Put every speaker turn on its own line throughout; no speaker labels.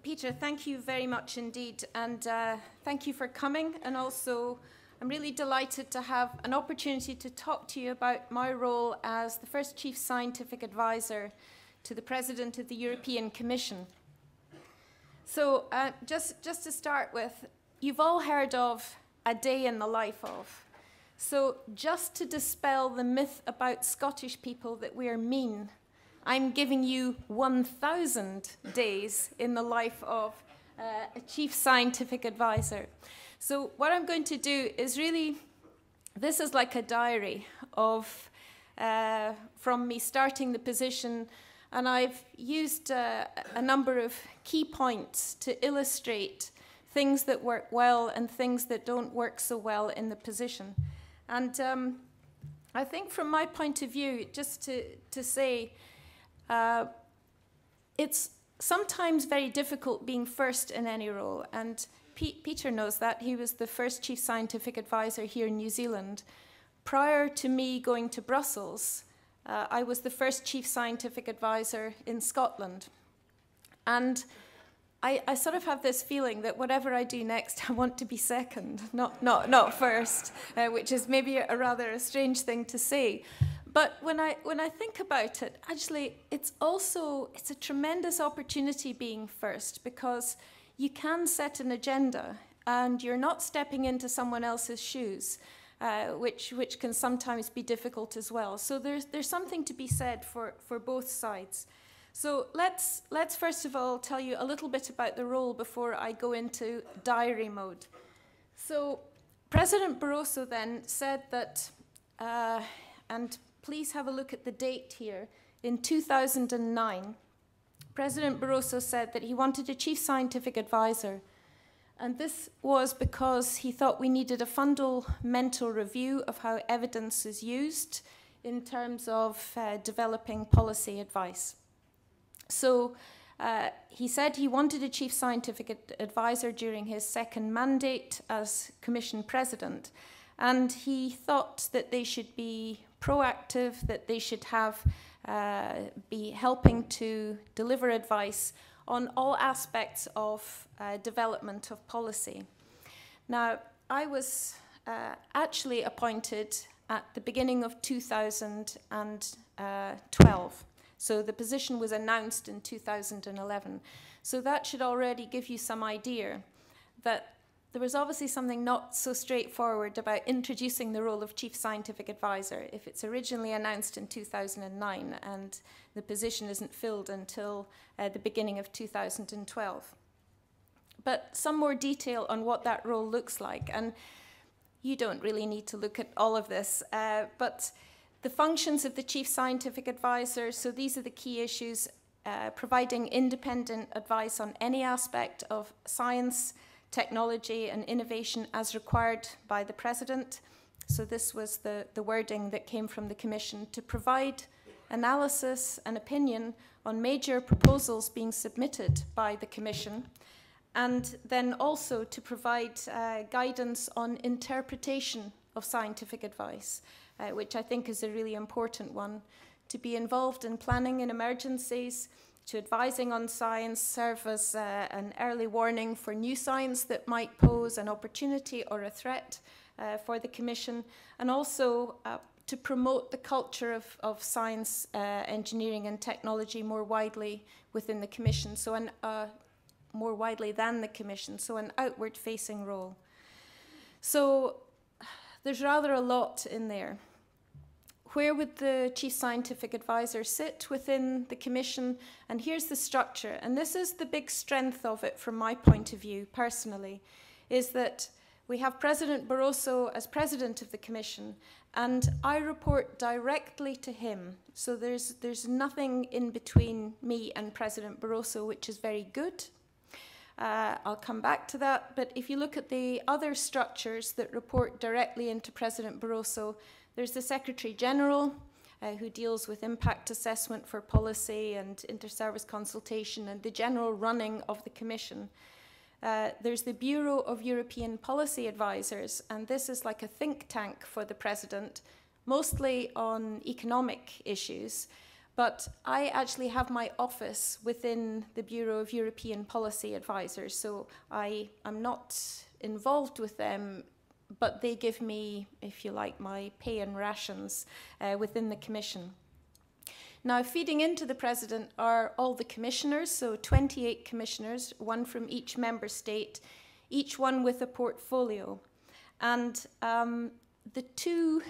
Peter, thank you very much indeed, and thank you for coming. And also, I'm really delighted to have an opportunity to talk to you about my role as the first Chief Scientific Advisor to the President of the European Commission. So, just to start with, you've all heard of a day in the life of. So, just to dispel the myth about Scottish people that we are mean, I'm giving you 1,000 days in the life of a Chief Scientific Advisor. So what I'm going to do is really, this is like a diary of, from me starting the position, and I've used a number of key points to illustrate things that work well and things that don't work so well in the position. And I think from my point of view, just to say, it's sometimes very difficult being first in any role, and Peter knows that. He was the first Chief Scientific Advisor here in New Zealand. Prior to me going to Brussels, I was the first Chief Scientific Advisor in Scotland. And I sort of have this feeling that whatever I do next, I want to be second, not first, which is maybe a rather strange thing to say. But when I think about it, actually, it's a tremendous opportunity being first, because you can set an agenda and you're not stepping into someone else's shoes, which can sometimes be difficult as well. So there's something to be said for both sides. So let's first of all tell you a little bit about the role before I go into diary mode. So President Barroso then said that, and please have a look at the date here. In 2009, President Barroso said that he wanted a Chief Scientific Advisor. And this was because he thought we needed a fundamental review of how evidence is used in terms of developing policy advice. So he said he wanted a Chief Scientific Advisor during his second mandate as Commission President. And he thought that they should be proactive, that they should be helping to deliver advice on all aspects of development of policy. Now, I was actually appointed at the beginning of 2012. So the position was announced in 2011. So that should already give you some idea that there was obviously something not so straightforward about introducing the role of Chief Scientific Advisor if it's originally announced in 2009 and the position isn't filled until the beginning of 2012. But some more detail on what that role looks like, and you don't really need to look at all of this, but the functions of the Chief Scientific Advisor, so these are the key issues: providing independent advice on any aspect of science, technology and innovation as required by the President. So this was the wording that came from the Commission: to provide analysis and opinion on major proposals being submitted by the Commission, and then also to provide guidance on interpretation of scientific advice, which I think is a really important one, to be involved in planning in emergencies, to advising on science, serve as an early warning for new science that might pose an opportunity or a threat for the Commission, and also to promote the culture of science, engineering and technology more widely within the Commission, so more widely than the Commission, so an outward-facing role. So there's rather a lot in there. Where would the Chief Scientific Advisor sit within the Commission? And here's the structure. And this is the big strength of it from my point of view, personally, is that we have President Barroso as President of the Commission, and I report directly to him. So there's nothing in between me and President Barroso, which is very good. I'll come back to that. But if you look at the other structures that report directly into President Barroso, there's the Secretary General, who deals with impact assessment for policy and inter-service consultation and the general running of the Commission. There's the Bureau of European Policy Advisors, and this is like a think tank for the President, mostly on economic issues. But I actually have my office within the Bureau of European Policy Advisors, so I am not involved with them, but they give me, if you like, my pay and rations within the Commission. Now, feeding into the President are all the commissioners, so 28 commissioners, one from each member state, each one with a portfolio. And the two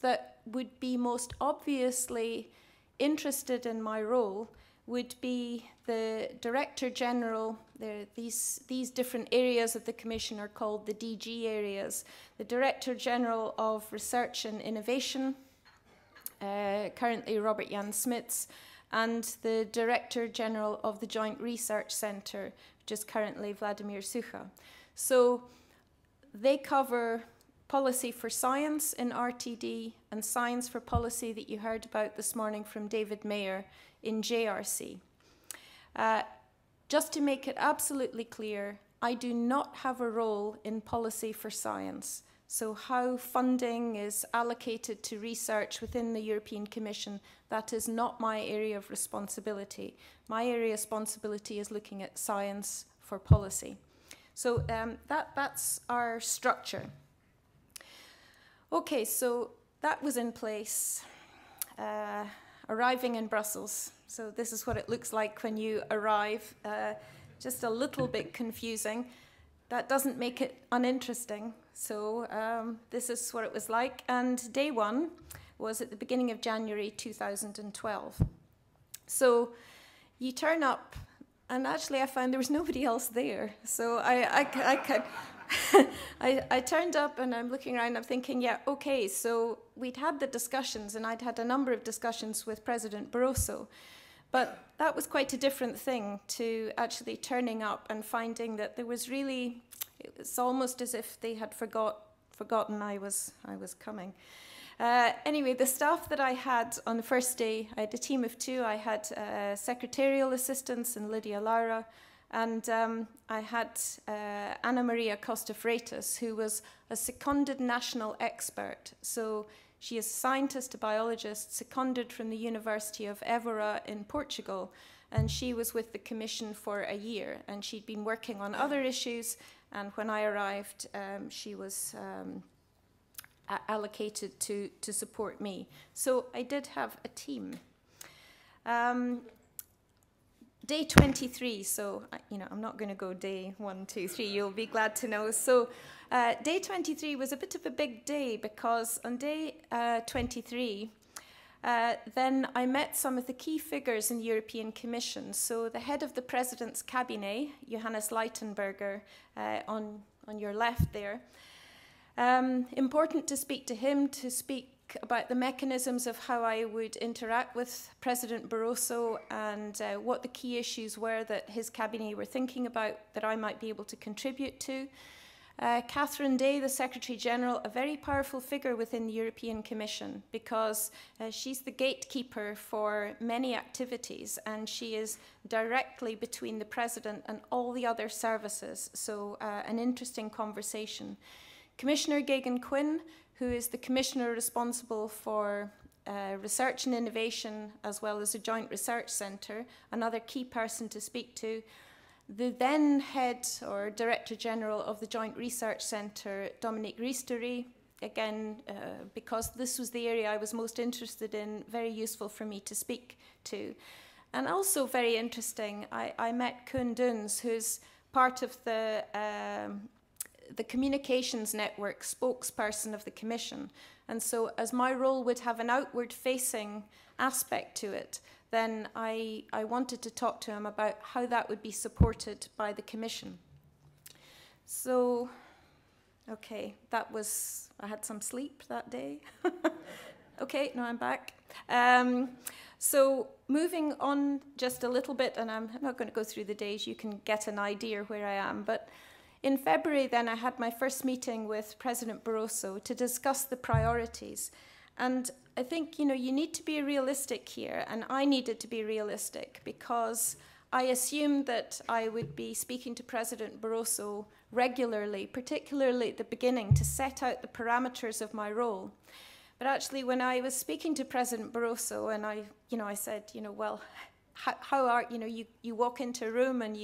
that would be most obviously interested in my role would be the Director General. These different areas of the Commission are called the DG areas. The Director General of Research and Innovation, currently Robert Jan Smits, and the Director General of the Joint Research Centre, which is currently Vladimir Sucha. So they cover policy for science in RTD and science for policy that you heard about this morning from David Mayer in JRC. Just to make it absolutely clear, I do not have a role in policy for science. So how funding is allocated to research within the European Commission, that is not my area of responsibility. My area of responsibility is looking at science for policy. So that's our structure. Okay, so that was in place, arriving in Brussels. So this is what it looks like when you arrive, just a little bit confusing. That doesn't make it uninteresting. So this is what it was like. And day one was at the beginning of January 2012. So you turn up, and actually I found there was nobody else there. So I turned up and I'm looking around, I'm thinking, yeah, okay, so we'd had the discussions and I'd had a number of discussions with President Barroso, but that was quite a different thing to actually turning up and finding that there was really, it was almost as if they had forgotten I was coming. Anyway, the staff that I had on the first day, I had a team of two. I had secretarial assistants and Lydia Lara, and I had Anna Maria Costa Freitas, who was a seconded national expert. So she is a scientist, a biologist, seconded from the University of Évora in Portugal, and she was with the Commission for a year, and she'd been working on other issues, and when I arrived, she was allocated to support me. So I did have a team. Day 23, so I'm not going to go day 1, 2, 3, you'll be glad to know. So day 23 was a bit of a big day because on day 23, then I met some of the key figures in the European Commission. So the head of the President's Cabinet, Johannes Leitenberger, on your left there. Important to speak to him, to speak about the mechanisms of how I would interact with President Barroso and what the key issues were that his cabinet were thinking about that I might be able to contribute to. Catherine Day, the Secretary General, a very powerful figure within the European Commission because she's the gatekeeper for many activities and she is directly between the President and all the other services. So an interesting conversation. Commissioner Gagan Quinn, who is the commissioner responsible for research and innovation, as well as a joint research centre, another key person to speak to. The then head or director general of the Joint Research Centre, Dominique Ristery, again, because this was the area I was most interested in, very useful for me to speak to. And also very interesting, I met Koen Duns, who's part of the communications network spokesperson of the Commission. And so as my role would have an outward-facing aspect to it, then I wanted to talk to him about how that would be supported by the Commission. So, okay, that was, I had some sleep that day. Okay, now I'm back. So moving on just a little bit, and I'm not going to go through the days, you can get an idea where I am, but in February then I had my first meeting with President Barroso to discuss the priorities. And I think, you need to be realistic here, and I needed to be realistic because I assumed that I would be speaking to President Barroso regularly, particularly at the beginning, to set out the parameters of my role. But actually, when I was speaking to President Barroso, and I said, well, how are, you walk into a room, and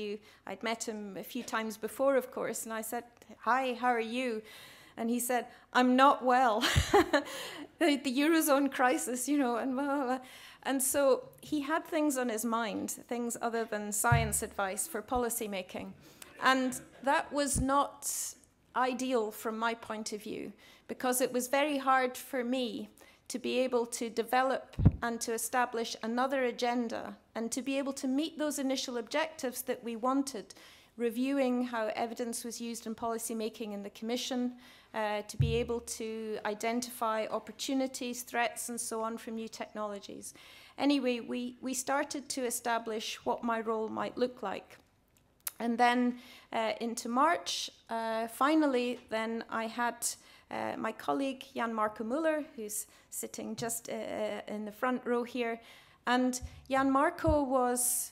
I'd met him a few times before, of course, and I said, hi, how are you? And he said, I'm not well. the Eurozone crisis, and blah, blah, blah. And so he had things on his mind, things other than science advice for policy making. And that was not ideal from my point of view, because it was very hard for me to be able to develop and to establish another agenda and to be able to meet those initial objectives that we wanted, reviewing how evidence was used in policy making in the Commission, to be able to identify opportunities, threats, and so on from new technologies. Anyway, we started to establish what my role might look like. And then into March, finally, then I had my colleague Jan Marco Muller, who's sitting just in the front row here. And Jan Marco was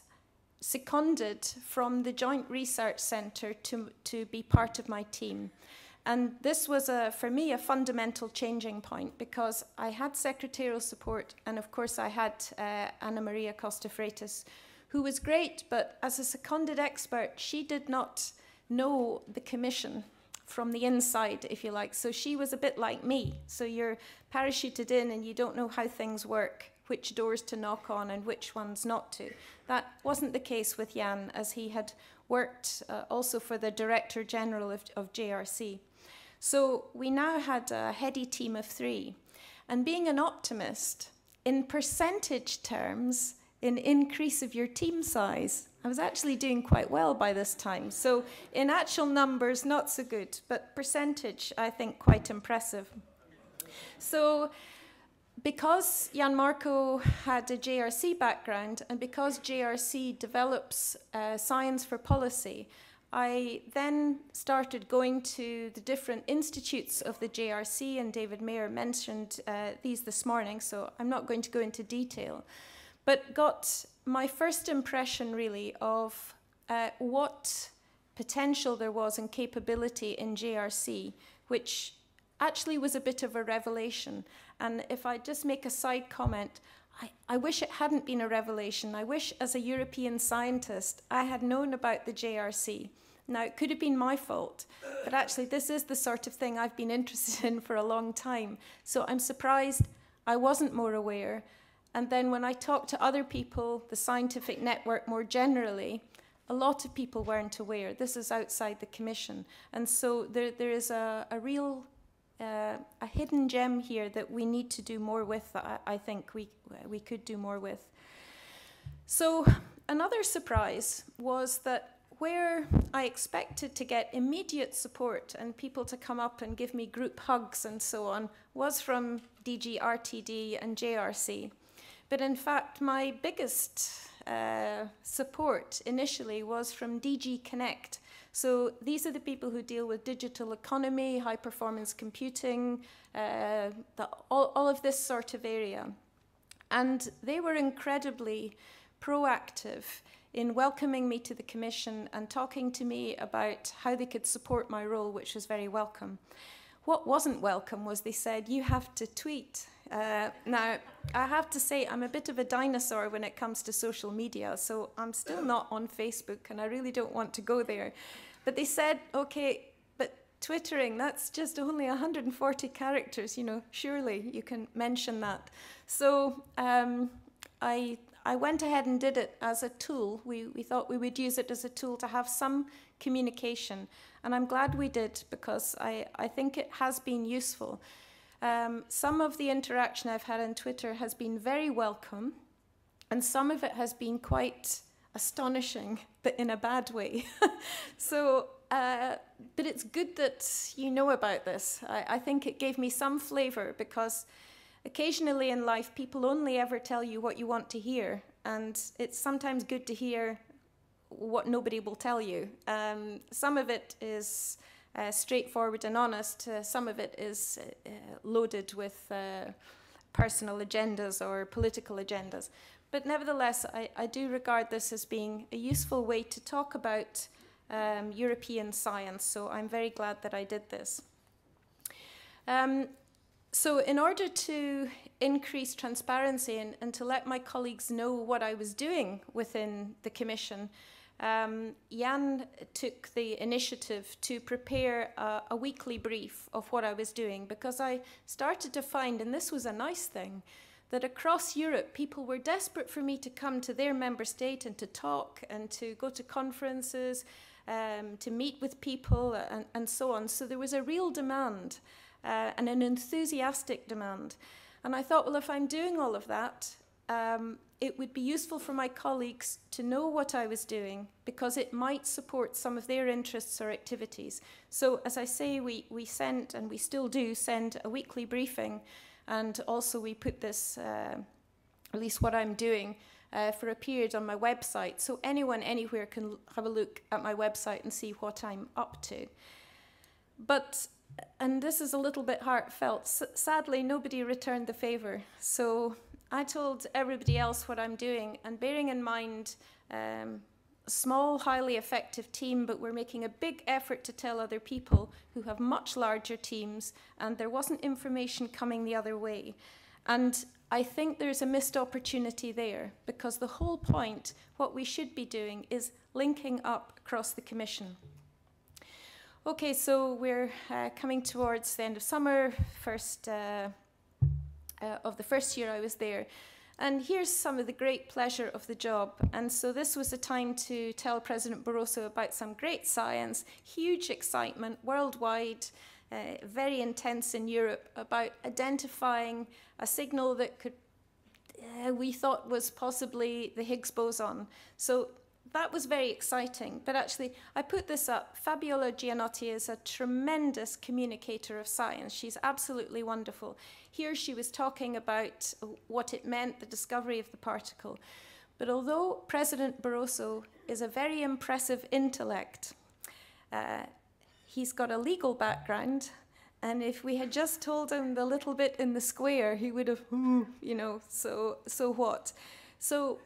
seconded from the Joint Research Centre to be part of my team. And this was, for me, a fundamental changing point, because I had secretarial support, and of course I had Anna Maria Costa Freitas, who was great, but as a seconded expert, she did not know the Commission from the inside, if you like. So she was a bit like me. So you're parachuted in and you don't know how things work, which doors to knock on and which ones not to. That wasn't the case with Jan, as he had worked also for the Director General of JRC. So we now had a heady team of 3. And being an optimist, in percentage terms, in increase of your team size, I was actually doing quite well by this time. So in actual numbers, not so good, but percentage, I think, quite impressive. So because Jan Marco had a JRC background, and because JRC develops science for policy, I then started going to the different institutes of the JRC, and David Mayer mentioned these this morning, so I'm not going to go into detail, but got my first impression really of what potential there was and capability in JRC, which actually was a bit of a revelation. And if I just make a side comment, I wish it hadn't been a revelation. I wish, as a European scientist, I had known about the JRC. Now, it could have been my fault, but actually this is the sort of thing I've been interested in for a long time. So I'm surprised I wasn't more aware. And then when I talked to other people, the scientific network more generally, a lot of people weren't aware. This is outside the Commission. And so there is a real a hidden gem here that we need to do more with, that I think we could do more with. So another surprise was that where I expected to get immediate support and people to come up and give me group hugs and so on was from DG RTD and JRC. But in fact, my biggest support initially was from DG Connect. So these are the people who deal with digital economy, high performance computing, all of this sort of area. And they were incredibly proactive in welcoming me to the Commission and talking to me about how they could support my role, which was very welcome. What wasn't welcome was they said, you have to tweet. Now, I have to say, I'm a bit of a dinosaur when it comes to social media, so I'm still not on Facebook, and I really don't want to go there. But they said, okay, but twittering, that's just only 140 characters, surely you can mention that. So I went ahead and did it as a tool. We thought we would use it as a tool to have some communication. And I'm glad we did, because I think it has been useful. Some of the interaction I've had on Twitter has been very welcome, and some of it has been quite astonishing, but in a bad way. So, but it's good that you know about this. I think it gave me some flavor, because occasionally in life, people only ever tell you what you want to hear, and it's sometimes good to hear what nobody will tell you. Some of it is straightforward and honest. Some of it is loaded with personal agendas or political agendas. But nevertheless, I do regard this as being a useful way to talk about European science, so I'm very glad that I did this. So in order to increase transparency and to let my colleagues know what I was doing within the Commission, Jan took the initiative to prepare a weekly brief of what I was doing, because I started to find, and this was a nice thing, that across Europe people were desperate for me to come to their member state and to talk and to go to conferences, to meet with people and so on. So there was a real demand and an enthusiastic demand. And I thought, well, if I'm doing all of that, it would be useful for my colleagues to know what I was doing, because it might support some of their interests or activities. So as I say, we sent, and we still do, send a weekly briefing, and also we put this, at least what I'm doing, for a period on my website, so anyone anywhere can have a look at my website and see what I'm up to. But, and this is a little bit heartfelt, sadly nobody returned the favour. So I told everybody else what I'm doing, and bearing in mind a small, highly effective team, but we're making a big effort to tell other people who have much larger teams, and there wasn't information coming the other way. And I think there's a missed opportunity there, because the whole point, what we should be doing, is linking up across the Commission. Okay, so we're coming towards the end of summer, of the first year I was there. And here's some of the great pleasure of the job. And so this was the time to tell President Barroso about some great science, huge excitement worldwide, very intense in Europe, about identifying a signal that could, we thought was possibly the Higgs boson. So that was very exciting. But actually, I put this up. Fabiola Gianotti is a tremendous communicator of science. She's absolutely wonderful. Here she was talking about what it meant, the discovery of the particle. But although President Barroso is a very impressive intellect, he's got a legal background, and if we had just told him the little bit in the square, he would have, you know, so what? So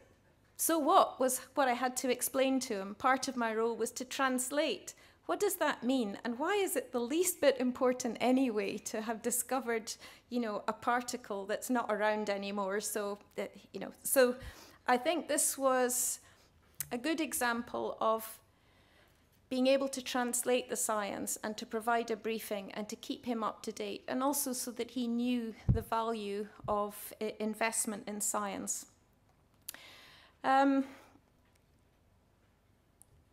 what was what I had to explain to him? Part of my role was to translate. What does that mean? And why is it the least bit important anyway to have discovered, you know, a particle that's not around anymore? So, you know, so I think this was a good example of being able to translate the science and to provide a briefing and to keep him up to date, and also so that he knew the value of investment in science.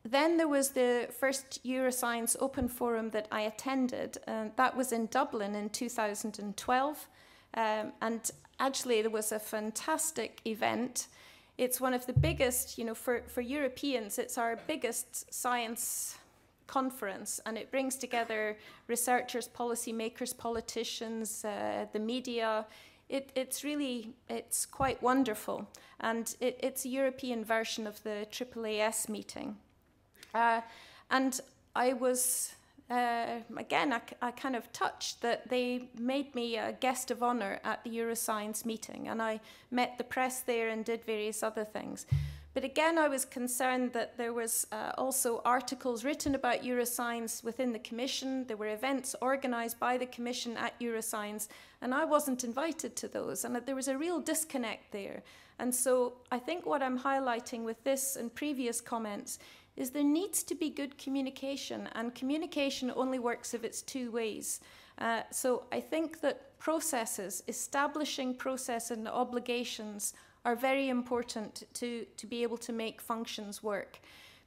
Then there was the first Euroscience Open Forum that I attended, and that was in Dublin in 2012. And actually there was a fantastic event. It's one of the biggest, you know, for Europeans, it's our biggest science conference, and it brings together researchers, policymakers, politicians, the media. It's quite wonderful, and it's a European version of the AAAS meeting. And I was, again, I kind of touched that they made me a guest of honor at the Euroscience meeting, and I met the press there and did various other things. But again, I was concerned that there was also articles written about Euroscience within the Commission. There were events organized by the Commission at Euroscience, and I wasn't invited to those. And there was a real disconnect there. And so I think what I'm highlighting with this and previous comments is there needs to be good communication, and communication only works if it's two ways. So I think that processes, establishing process and obligations are very important to be able to make functions work,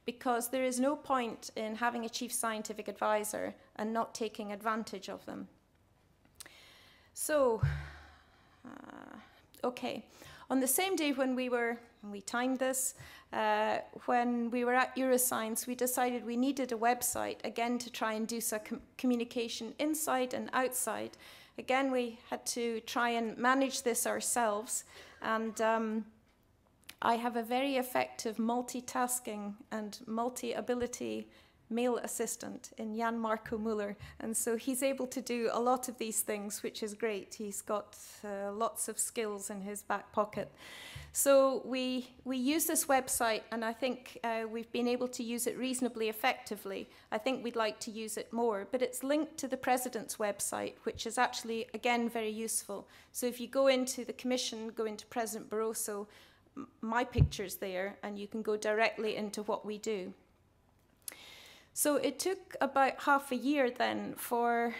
because there is no point in having a chief scientific advisor and not taking advantage of them. So, okay. On the same day when we timed this, when we were at Euroscience, we decided we needed a website, again, to try and do some communication inside and outside. Again, we had to try and manage this ourselves. And I have a very effective multitasking and multi-ability male assistant in Jan Marco Muller, and so he's able to do a lot of these things, which is great. He's got lots of skills in his back pocket. So we use this website, and I think we've been able to use it reasonably effectively. I think we'd like to use it more, but it's linked to the President's website, which is actually, again, very useful. So if you go into the Commission, go into President Barroso, my picture's there, and you can go directly into what we do. So it took about half a year then for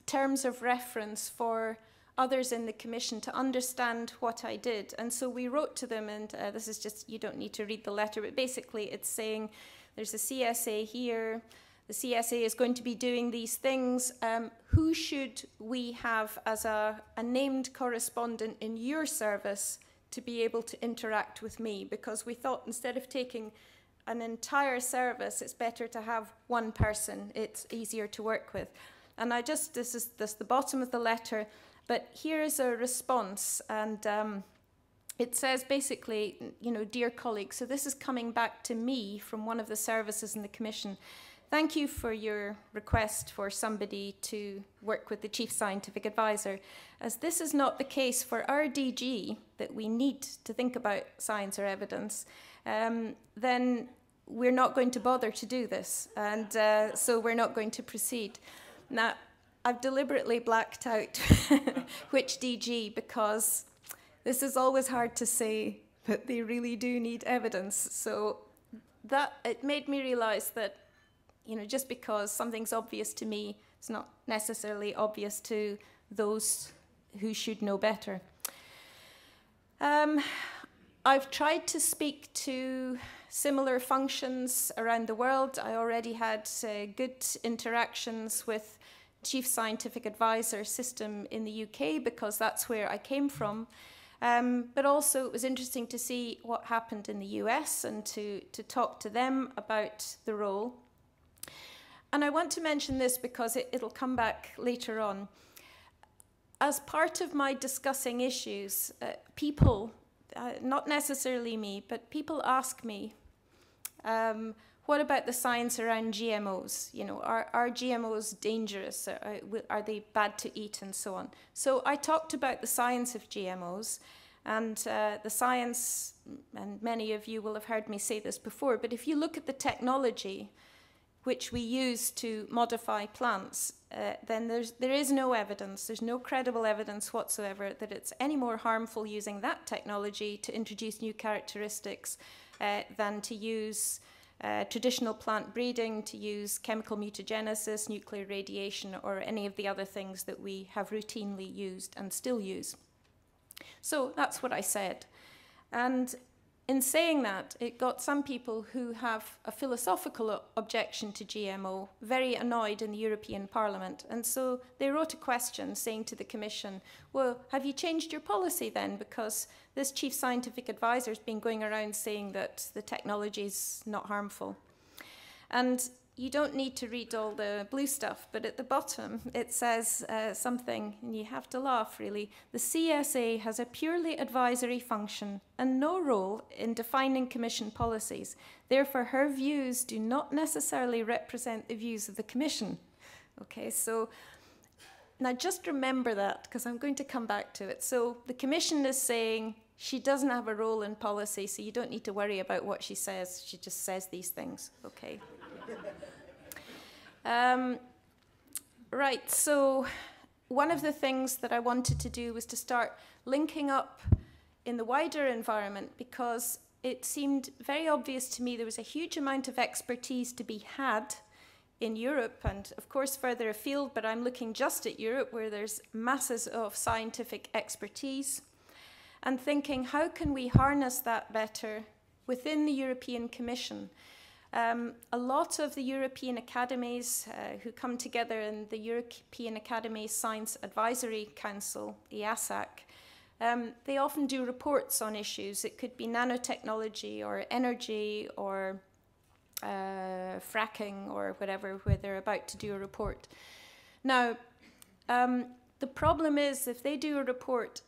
terms of reference for others in the Commission to understand what I did. And so we wrote to them, and this is just, you don't need to read the letter, but basically it's saying there's a CSA here, the CSA is going to be doing these things. Who should we have as a named correspondent in your service to be able to interact with me? Because we thought instead of taking an entire service, it's better to have one person. It's easier to work with. And this is the bottom of the letter, but here is a response, and it says basically, you know, dear colleagues, so this is coming back to me from one of the services in the Commission. Thank you for your request for somebody to work with the Chief Scientific Advisor. As this is not the case for our DG, that we need to think about science or evidence, then we're not going to bother to do this, and so we're not going to proceed. Now, I've deliberately blacked out which DG, because this is always hard to say, but they really do need evidence. So that, it made me realize that, you know, just because something's obvious to me, it's not necessarily obvious to those who should know better. I've tried to speak to similar functions around the world. I already had good interactions with Chief Scientific Advisor system in the UK, because that's where I came from. But also it was interesting to see what happened in the US and to talk to them about the role. And I want to mention this because it'll come back later on. As part of my discussing issues, people, not necessarily me, but people ask me, what about the science around GMOs? You know, are GMOs dangerous? Are they bad to eat, and so on? So I talked about the science of GMOs, and the science, and many of you will have heard me say this before, but if you look at the technology which we use to modify plants, then there is no evidence, there's no credible evidence whatsoever that it's any more harmful using that technology to introduce new characteristics than to use traditional plant breeding, to use chemical mutagenesis, nuclear radiation, or any of the other things that we have routinely used and still use. So that's what I said. And in saying that, it got some people who have a philosophical objection to GMO very annoyed in the European Parliament. And so they wrote a question saying to the Commission, well, have you changed your policy then? Because this Chief Scientific Advisor has been going around saying that the technology is not harmful. And you don't need to read all the blue stuff, but at the bottom it says something, and you have to laugh really. The CSA has a purely advisory function and no role in defining Commission policies. Therefore, her views do not necessarily represent the views of the Commission. Okay, so now just remember that, because I'm going to come back to it. So the Commission is saying she doesn't have a role in policy, so you don't need to worry about what she says. She just says these things, okay? Right, so one of the things that I wanted to do was to start linking up in the wider environment, because it seemed very obvious to me there was a huge amount of expertise to be had in Europe and, of course, further afield, but I'm looking just at Europe where there's masses of scientific expertise, and thinking, how can we harness that better within the European Commission? A lot of the European academies who come together in the European Academy Science Advisory Council, EASAC, they often do reports on issues. It could be nanotechnology or energy or fracking or whatever, where they're about to do a report. Now, the problem is if they do a report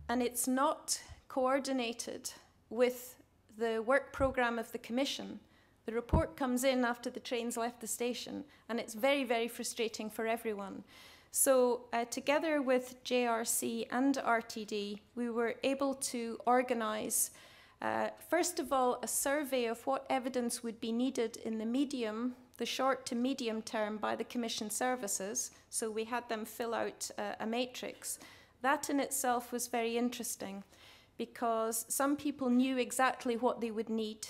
and it's not coordinated with the work programme of the Commission, The report comes in after the train's left the station, and it's very, very frustrating for everyone. So together with JRC and RTD, we were able to organise, first of all, a survey of what evidence would be needed in the short to medium term by the Commission services. So we had them fill out a matrix. That in itself was very interesting, because some people knew exactly what they would need.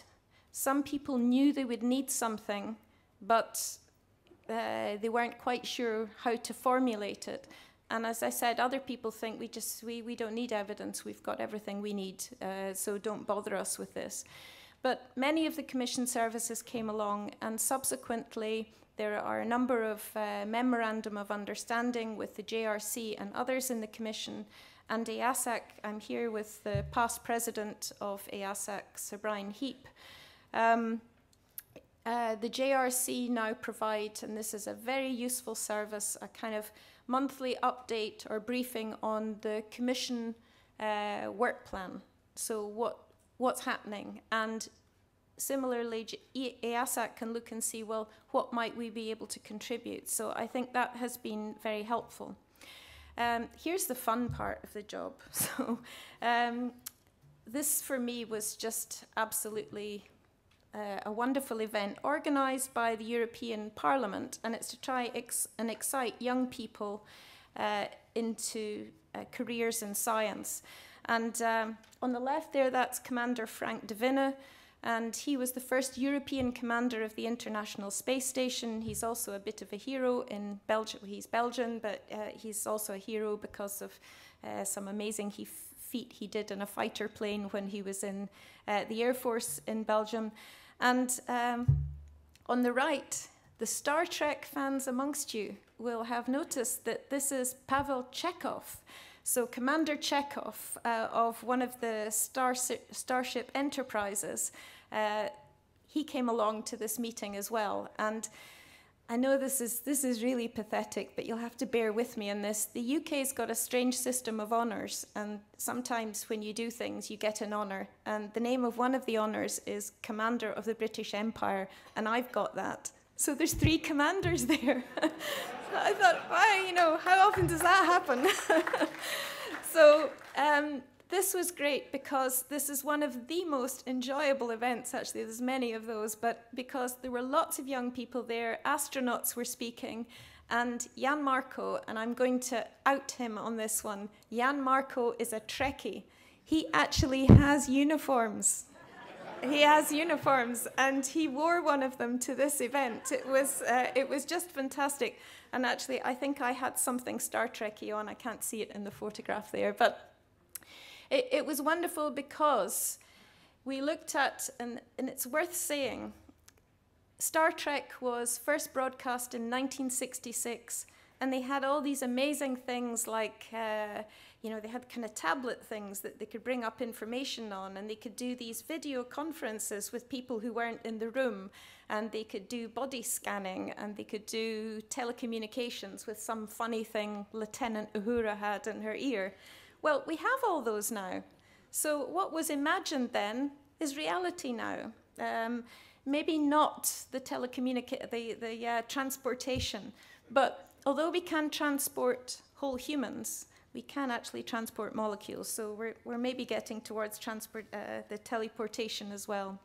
Some people knew they would need something, but they weren't quite sure how to formulate it. And as I said, other people think we don't need evidence, we've got everything we need, so don't bother us with this. But many of the Commission services came along, and subsequently there are a number of memorandum of understanding with the JRC and others in the Commission, and EASAC. I'm here with the past president of EASAC, Sir Brian Heap. The JRC now provide, and this is a very useful service, a kind of monthly update or briefing on the Commission work plan. So what's happening, and similarly EASAC can look and see, well, what might we be able to contribute? So I think that has been very helpful. Here's the fun part of the job. So this for me was just absolutely a wonderful event organised by the European Parliament, and it's to try and excite young people into careers in science. And on the left there, that's Commander Frank de Winne, and he was the first European commander of the International Space Station. He's also a bit of a hero in Belgium. He's Belgian, but he's also a hero because of some amazing feat he did in a fighter plane when he was in the Air Force in Belgium. And on the right, the Star Trek fans amongst you will have noticed that this is Pavel Chekhov. So Commander Chekhov of one of the Starship Enterprises, he came along to this meeting as well. And I know this is really pathetic, but you'll have to bear with me on this. The UK's got a strange system of honours, and sometimes when you do things, you get an honour. And the name of one of the honours is Commander of the British Empire, and I've got that. So there's 3 commanders there. So I thought, wow, you know, how often does that happen? So this was great, because this is one of the most enjoyable events, actually. There's many of those, but because there were lots of young people there, astronauts were speaking, and Jan Marco, and I'm going to out him on this one, Jan Marco is a Trekkie. He actually has uniforms. He has uniforms, and he wore one of them to this event. It was just fantastic. And actually, I think I had something Star Trek-y on. I can't see it in the photograph there, but it was wonderful, because we looked at, and it's worth saying, Star Trek was first broadcast in 1966, and they had all these amazing things like, you know, they had kind of tablet things that they could bring up information on, and they could do these video conferences with people who weren't in the room, and they could do body scanning, and they could do telecommunications with some funny thing Lieutenant Uhura had in her ear. Well, we have all those now. So what was imagined then is reality now. Maybe not the transportation, but although we can transport whole humans, we can actually transport molecules. So we're maybe getting towards the teleportation as well.